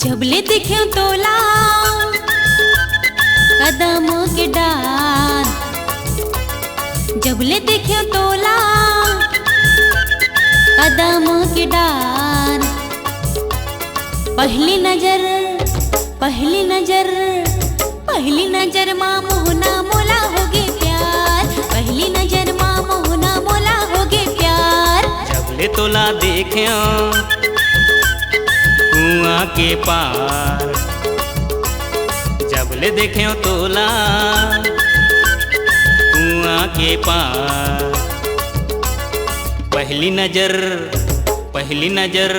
जबले देखे तोला कदमों के डार, जबले देखे तोला कदमों के डार। पहली नजर पहली नजर पहली नजर माँ मोहना मोला होगे प्यार, पहली नजर माँ मोहना मोला होगे प्यार। जबले तोला देखे कुआं के पार, जबले देखे तोला कुआं के पार। पहली नजर पहली नजर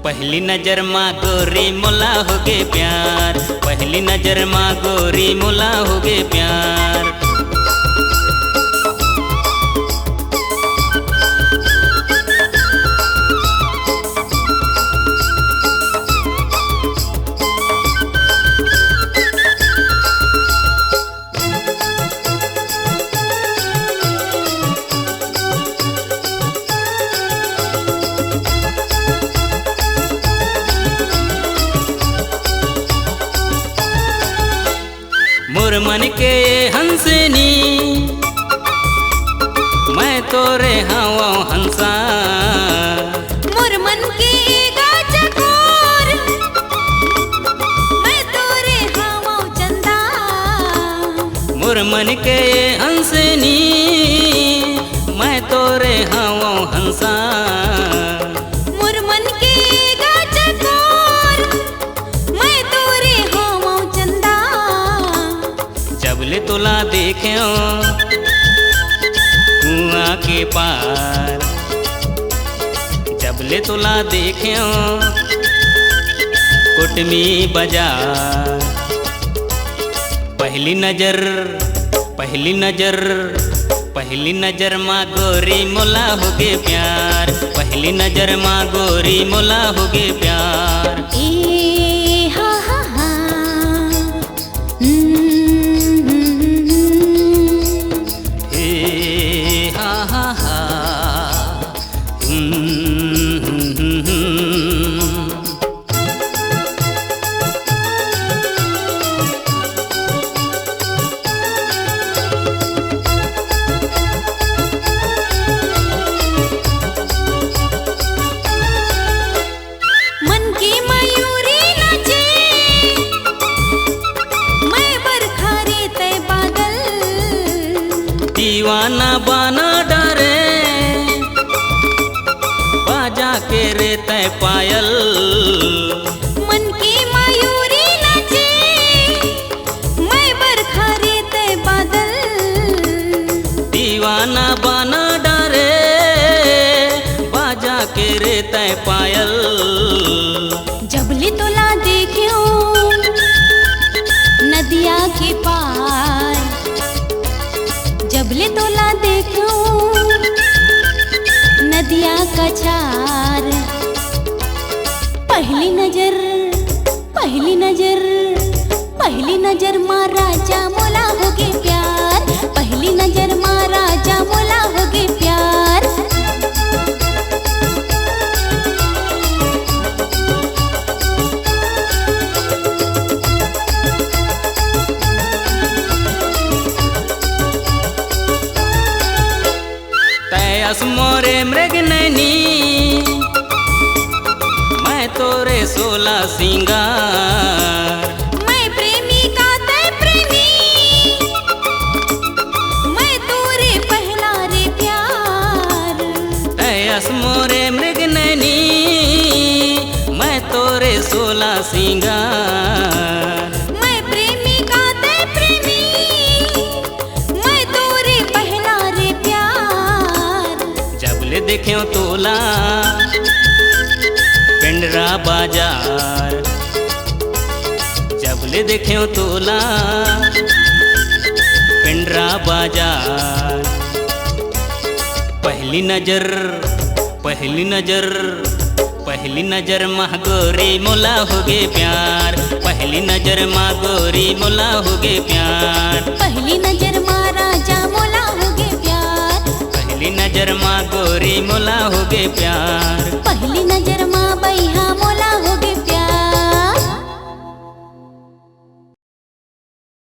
पहली नजर माँ गोरी मोला होगे प्यार, पहली नजर माँ गोरी मोला होगे प्यार। मोर मन के हंसनी मैं तोरे हवा हंसा, मोर मन के गाजकोर मैं तोरे हवा चंदा। मोर मन के हंसनी मैं तोरे हवा हंसा। मोर मन के गाजकोर मैं तोरे हवा चंदा। जबले तोला देखे कुआं के पार, जबले तोला देखे कुटमी बाजार। पहली नजर पहली नजर पहली नजर माँ गोरी मोला होगे प्यार, पहली नजर माँ गोरी मोला होगे प्यार। ए हा हा हा हे हा हा हा मन की मयूरी नाचे मैं बरखा रे तय बादल। दीवाना बाना डरे बाजा के रे तय पायल। मन की मयूरी नाचे मैं बरखा रे तय बादल। दीवाना बाना डरे बाजा के रे तय पायल। जबले तोला देखियो नदिया के पार, जबले तोला देखियो नदिया का छार। पहली नजर पहली नजर पहली नजर माँ राजा मोला होगे प्यार, पहली नजर माँ राजा मोला होगे प्यार। तयस मोरे मृग नैनी मैं तोरे सोला सिंगार। मैं प्रेमी का तय प्रेमी मैं तोरे पहला रे प्यार। तयस मोरे मृग नैनी मैं तोरे सोला सिंगार। मैं प्रेमी का तय प्रेमी मैं तोरे पहला रे प्यार। जबले देखे तोला पिंडरा बाजार, जब ले देखे तोला पिंडरा बाजार। पहली नजर पहली नजर माँ गोरी मोला हो गे प्यार। पहली नजर माँ गोरी मोला हो गे प्यार। पहली नजर माँ राजा मोला हो गे प्यार। पहली नजर माँ गोरी मोला हो गे प्यार। पहली नजर माँ बैहा मोला